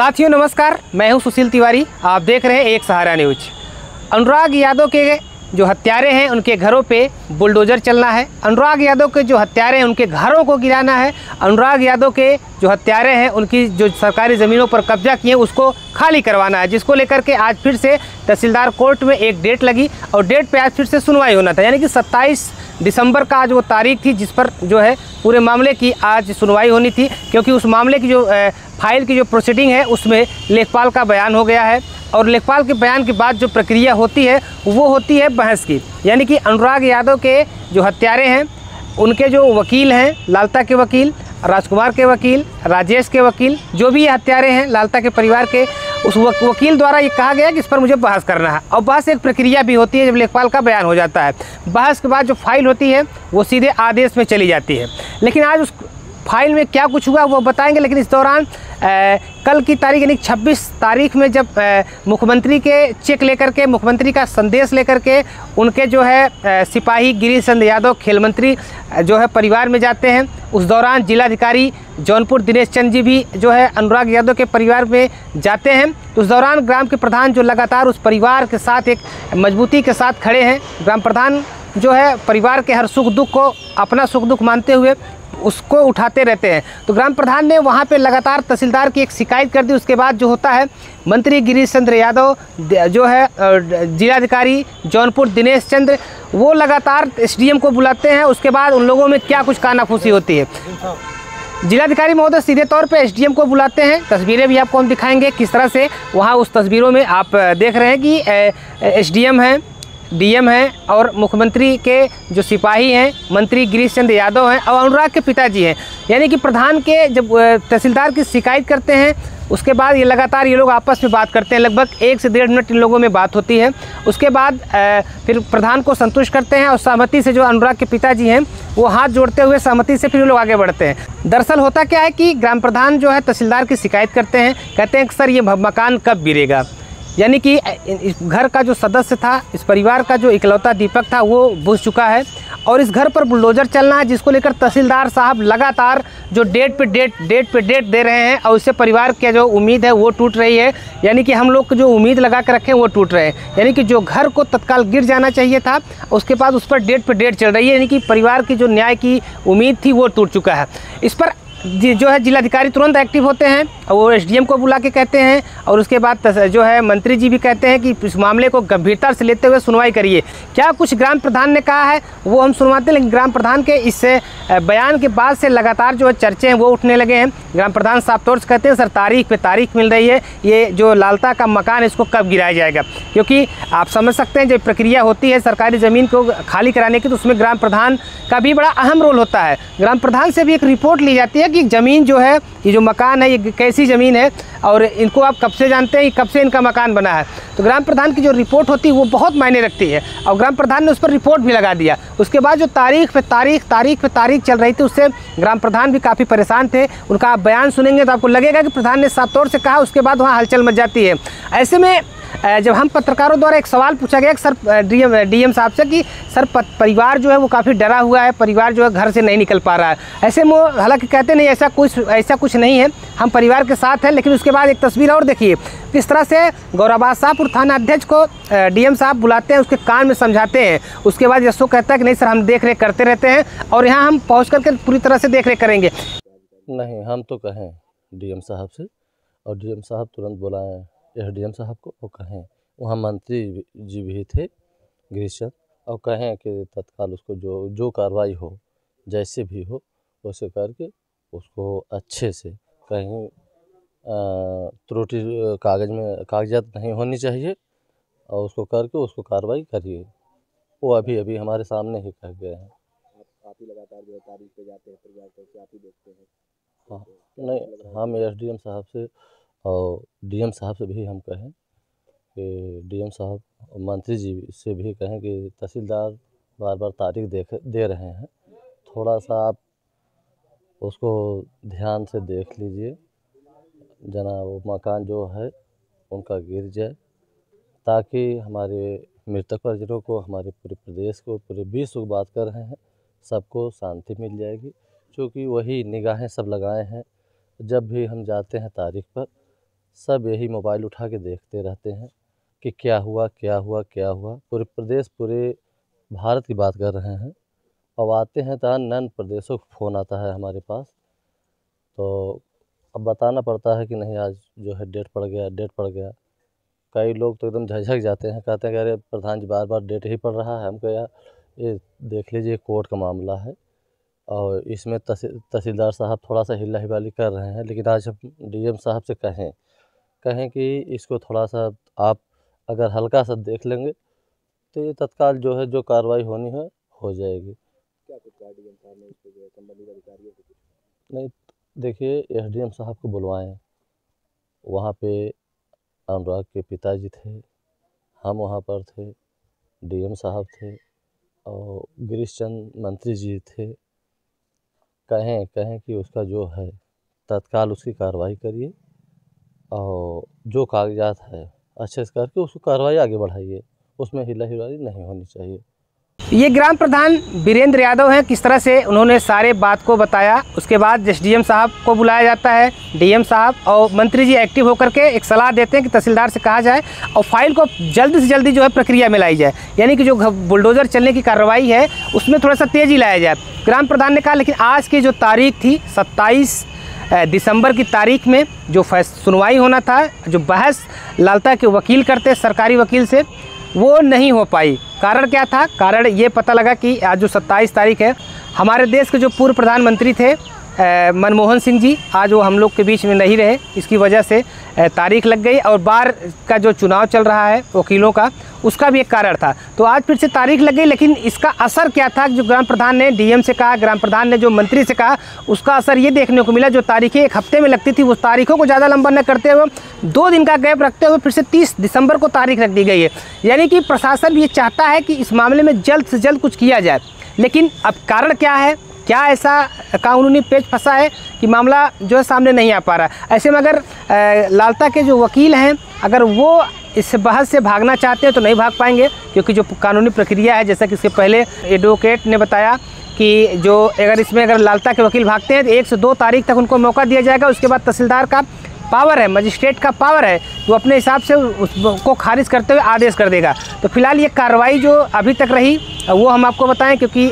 साथियों नमस्कार, मैं हूं सुशील तिवारी। आप देख रहे हैं एक सहारा न्यूज। अनुराग यादव के जो हत्यारे हैं उनके घरों पे बुलडोजर चलना है। अनुराग यादव के जो हत्यारे हैं उनके घरों को गिराना है। अनुराग यादव के जो हत्यारे हैं उनकी जो सरकारी ज़मीनों पर कब्जा किए उसको खाली करवाना है, जिसको लेकर के आज फिर से तहसीलदार कोर्ट में एक डेट लगी और डेट पे आज फिर से सुनवाई होना था। यानी कि 27 दिसंबर का आज वो तारीख थी जिस पर जो है पूरे मामले की आज सुनवाई होनी थी, क्योंकि उस मामले की जो फाइल की जो प्रोसीडिंग है उसमें लेखपाल का बयान हो गया है और लेखपाल के बयान के बाद जो प्रक्रिया होती है वो होती है बहस की। यानी कि अनुराग यादव के जो हत्यारे हैं उनके जो वकील हैं, लालता के वकील, राजकुमार के वकील, राजेश के वकील, जो भी ये हत्यारे हैं लालता के परिवार के, उस वकील द्वारा ये कहा गया कि इस पर मुझे बहस करना है। और बहस एक प्रक्रिया भी होती है जब लेखपाल का बयान हो जाता है। बहस के बाद जो फाइल होती है वो सीधे आदेश में चली जाती है। लेकिन आज उस फाइल में क्या कुछ हुआ वो बताएंगे। लेकिन इस दौरान कल की तारीख यानी 26 तारीख में जब मुख्यमंत्री के चेक लेकर के, मुख्यमंत्री का संदेश लेकर के उनके जो है सिपाही गिरीश चंद्र यादव खेल मंत्री जो है परिवार में जाते हैं, उस दौरान जिलाधिकारी जौनपुर दिनेश चंद जी भी जो है अनुराग यादव के परिवार में जाते हैं। तो उस दौरान ग्राम के प्रधान जो लगातार उस परिवार के साथ एक मजबूती के साथ खड़े हैं, ग्राम प्रधान जो है परिवार के हर सुख दुख को अपना सुख दुख मानते हुए उसको उठाते रहते हैं। तो ग्राम प्रधान ने वहाँ पे लगातार तहसीलदार की एक शिकायत कर दी। उसके बाद जो होता है मंत्री गिरीश चंद्र यादव जो है जिलाधिकारी जौनपुर दिनेश चंद्र वो लगातार एसडीएम को बुलाते हैं। उसके बाद उन लोगों में क्या कुछ कानाफूसी होती है। जिलाधिकारी महोदय सीधे तौर पे एसडीएम को बुलाते हैं। तस्वीरें भी आपको हम दिखाएंगे किस तरह से वहाँ उस तस्वीरों में आप देख रहे हैं कि एसडीएम हैं, डीएम हैं और मुख्यमंत्री के जो सिपाही हैं मंत्री गिरीश चंद्र यादव हैं और अनुराग के पिताजी हैं। यानी कि प्रधान के जब तहसीलदार की शिकायत करते हैं उसके बाद ये लगातार ये लोग आपस में बात करते हैं। लगभग 1 से 1.5 मिनट इन लोगों में बात होती है। उसके बाद फिर प्रधान को संतुष्ट करते हैं और सहमति से जो अनुराग के पिताजी हैं वो हाथ जोड़ते हुए सहमति से फिर लोग आगे बढ़ते हैं। दरअसल होता क्या है कि ग्राम प्रधान जो है तहसीलदार की शिकायत करते हैं, कहते हैं कि सर ये मकान कब गिरेगा। यानी कि इस घर का जो सदस्य था, इस परिवार का जो इकलौता दीपक था वो बुझ चुका है और इस घर पर बुलडोजर चलना है, जिसको लेकर तहसीलदार साहब लगातार जो डेट पे डेट दे रहे हैं और इससे परिवार की जो उम्मीद है वो टूट रही है। यानी कि हम लोग को जो उम्मीद लगा कर रखे हैं वो टूट रहे हैं। यानी कि जो घर को तत्काल गिर जाना चाहिए था उसके बाद उस पर डेट पे डेट चल रही है। यानी कि परिवार की जो न्याय की उम्मीद थी वो टूट चुका है। इस पर जो है जिलाधिकारी तुरंत एक्टिव होते हैं और वो एसडीएम को बुला के कहते हैं और उसके बाद जो है मंत्री जी भी कहते हैं कि इस मामले को गंभीरता से लेते हुए सुनवाई करिए। क्या कुछ ग्राम प्रधान ने कहा है वो हम सुनवाते हैं। लेकिन ग्राम प्रधान के इस बयान के बाद से लगातार जो चर्चे हैं वो उठने लगे हैं। ग्राम प्रधान साफ तौर से कहते हैं सर तारीख पे तारीख मिल रही है, ये जो लालता का मकान इसको कब गिराया जाएगा। क्योंकि आप समझ सकते हैं जब प्रक्रिया होती है सरकारी ज़मीन को खाली कराने की तो उसमें ग्राम प्रधान का भी बड़ा अहम रोल होता है। ग्राम प्रधान से भी एक रिपोर्ट ली जाती है कि ज़मीन जो है, ये जो मकान है ये कैसी ज़मीन है और इनको आप कब से जानते हैं, कब से इनका मकान बना है। तो ग्राम प्रधान की जो रिपोर्ट होती है वो बहुत मायने रखती है और ग्राम प्रधान ने उस पर रिपोर्ट भी लगा दिया। उसके बाद जो तारीख पे तारीख चल रही थी उससे ग्राम प्रधान भी काफ़ी परेशान थे। उनका आप बयान सुनेंगे तो आपको लगेगा कि प्रधान ने साफ तौर से कहा, उसके बाद वहाँ हलचल मच जाती है। ऐसे में जब हम पत्रकारों द्वारा एक सवाल पूछा गया कि सर डीएम साहब से कि सर परिवार जो है वो काफ़ी डरा हुआ है, परिवार जो है घर से नहीं निकल पा रहा है। ऐसे में हालांकि कहते नहीं ऐसा कुछ नहीं है, हम परिवार के साथ हैं। लेकिन उसके बाद एक तस्वीर और देखिए किस तरह से गौराबादशाहपुर थाना अध्यक्ष को डीएम साहब बुलाते हैं, उसके कान में समझाते हैं। उसके बाद यशो कहता है कि नहीं सर हम देख रेख करते रहते हैं और यहाँ हम पहुँच करके पूरी तरह से देख रेख करेंगे। नहीं हम तो कहें डीएम साहब से और डीएम साहब तुरंत बुलाएं एसडीएम साहब को और कहें, वहाँ मंत्री जी भी थे गिरीश चंद, और कहें कि तत्काल उसको जो कार्रवाई हो जैसे भी हो वैसे करके उसको अच्छे से कहीं त्रुटि कागजात नहीं होनी चाहिए और उसको करके उसको कार्रवाई करिए। वो अभी हमारे सामने ही कह गए हैं। आप ही लगातार जो है तारीख पे जाते हैं, परिवार को आप ही देखते हैं। हाँ नहीं, हम एसडीएम साहब से और डीएम साहब से भी हम कहें कि डीएम साहब मंत्री जी से भी कहें कि तहसीलदार बार बार तारीख दे रहे हैं, थोड़ा सा आप उसको ध्यान से देख लीजिए जना वो मकान जो है उनका गिर जाए, ताकि हमारे मृतक परिजनों को, हमारे पूरे प्रदेश को, पूरे विश्व को बात कर रहे हैं, सबको शांति मिल जाएगी। क्योंकि वही निगाहें सब लगाए हैं। जब भी हम जाते हैं तारीख पर सब यही मोबाइल उठा के देखते रहते हैं कि क्या हुआ क्या हुआ क्या हुआ। पूरे प्रदेश, पूरे भारत की बात कर रहे हैं। अब आते हैं तो अन्य प्रदेशों का फ़ोन आता है हमारे पास, तो अब बताना पड़ता है कि नहीं आज जो है डेट पड़ गया, डेट पड़ गया। कई लोग तो एकदम झकझक जाते हैं, कहते हैं कि अरे प्रधान जी बार बार डेट ही पड़ रहा है। हम कहा यार ये देख लीजिए कोर्ट का मामला है और इसमें तहसीलदार साहब थोड़ा सा हिला हिवाली कर रहे हैं, लेकिन आज हम डीएम साहब से कहें कि इसको थोड़ा सा आप अगर हल्का सा देख लेंगे तो ये तत्काल जो है जो कार्रवाई होनी है हो जाएगी। क्या कुछ कहा डीएम साहब ने इस पे, जो है संबंधित अधिकारियों को? नहीं देखिए, एसडीएम साहब को बुलवाएं, वहाँ पे अनुराग के पिताजी थे, हम वहाँ पर थे, डीएम साहब थे और गिरीश चंद मंत्री जी थे। कहें कि उसका जो है तत्काल उसकी कार्रवाई करिए और जो कागजात है अच्छे से करके उसको कार्रवाई आगे बढ़ाइए, उसमें हिला हिलारी नहीं होनी चाहिए। ये ग्राम प्रधान वीरेंद्र यादव हैं, किस तरह से उन्होंने सारे बात को बताया। उसके बाद एसडीएम साहब को बुलाया जाता है, डीएम साहब और मंत्री जी एक्टिव होकर के एक सलाह देते हैं कि तहसीलदार से कहा जाए और फाइल को जल्दी से जल्दी जो है प्रक्रिया में लाई जाए, यानी कि जो बुलडोज़र चलने की कार्रवाई है उसमें थोड़ा सा तेज़ी लाया जाए। ग्राम प्रधान ने कहा, लेकिन आज की जो तारीख थी 27 दिसंबर की तारीख में जो सुनवाई होना था, जो बहस लालता के वकील करते सरकारी वकील से, वो नहीं हो पाई। कारण क्या था? कारण ये पता लगा कि आज जो 27 तारीख है, हमारे देश के जो पूर्व प्रधानमंत्री थे मनमोहन सिंह जी, आज वो हम लोग के बीच में नहीं रहे। इसकी वजह से तारीख लग गई और बार का जो चुनाव चल रहा है वकीलों का, उसका भी एक कारण था। तो आज फिर से तारीख लग गई, लेकिन इसका असर क्या था? जो ग्राम प्रधान ने डीएम से कहा, ग्राम प्रधान ने जो मंत्री से कहा, उसका असर ये देखने को मिला, जो तारीखें एक हफ्ते में लगती थी उस तारीखों को ज़्यादा लंबा न करते हुए 2 दिन का गैप रखते हुए फिर से 30 दिसंबर को तारीख रख दी गई है। यानी कि प्रशासन ये चाहता है कि इस मामले में जल्द से जल्द कुछ किया जाए। लेकिन अब कारण क्या है? क्या ऐसा कानूनी पेच फंसा है कि मामला जो है सामने नहीं आ पा रहा है? ऐसे में अगर लालता के जो वकील हैं, अगर वो इस बहस से भागना चाहते हैं तो नहीं भाग पाएंगे, क्योंकि जो कानूनी प्रक्रिया है, जैसा कि इसके पहले एडवोकेट ने बताया कि जो अगर लालता के वकील भागते हैं तो 1 से 2 तारीख तक उनको मौका दिया जाएगा। उसके बाद तहसीलदार का पावर है, मजिस्ट्रेट का पावर है, वो अपने हिसाब से उसको खारिज करते हुए आदेश कर देगा। तो फिलहाल ये कार्रवाई जो अभी तक रही वो हम आपको बताएं, क्योंकि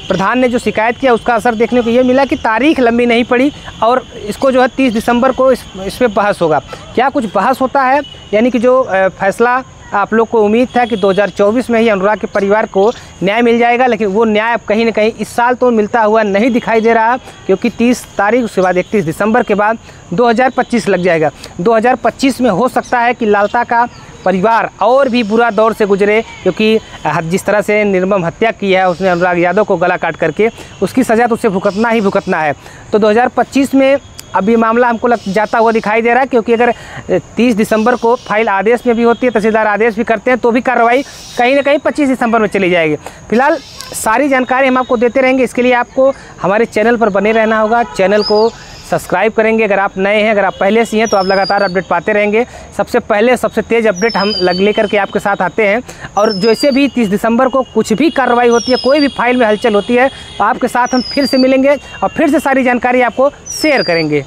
प्रधान ने जो शिकायत किया उसका असर देखने को ये मिला कि तारीख लंबी नहीं पड़ी और इसको जो है 30 दिसंबर को इस पर बहस होगा। क्या कुछ बहस होता है? यानी कि जो फैसला आप लोग को उम्मीद था कि 2024 में ही अनुराग के परिवार को न्याय मिल जाएगा, लेकिन वो न्याय अब कहीं ना कहीं इस साल तो मिलता हुआ नहीं दिखाई दे रहा, क्योंकि 30 तारीख उसके बाद 31 दिसंबर के बाद 2025 लग जाएगा। 2025 में हो सकता है कि लालता का परिवार और भी बुरा दौर से गुजरे, क्योंकि जिस तरह से निर्मम हत्या की है उसने अनुराग यादव को गला काट करके, उसकी सज़ा तो उसे भुगतना ही भुगतना है। तो 2025 में अब ये मामला हमको जाता हुआ दिखाई दे रहा है, क्योंकि अगर 30 दिसंबर को फाइल आदेश में भी होती है, तहसीलदार आदेश भी करते हैं, तो भी कार्रवाई कहीं ना कहीं 25 दिसंबर में चली जाएगी। फिलहाल सारी जानकारी हम आपको देते रहेंगे। इसके लिए आपको हमारे चैनल पर बने रहना होगा। चैनल को सब्सक्राइब करेंगे अगर आप नए हैं, अगर आप पहले से हैं तो आप लगातार अपडेट पाते रहेंगे। सबसे पहले सबसे तेज़ अपडेट हम लेकर के आपके साथ आते हैं। और जैसे भी 30 दिसंबर को कुछ भी कार्रवाई होती है, कोई भी फाइल में हलचल होती है, तो आपके साथ हम फिर से मिलेंगे और फिर से सारी जानकारी आपको शेयर करेंगे।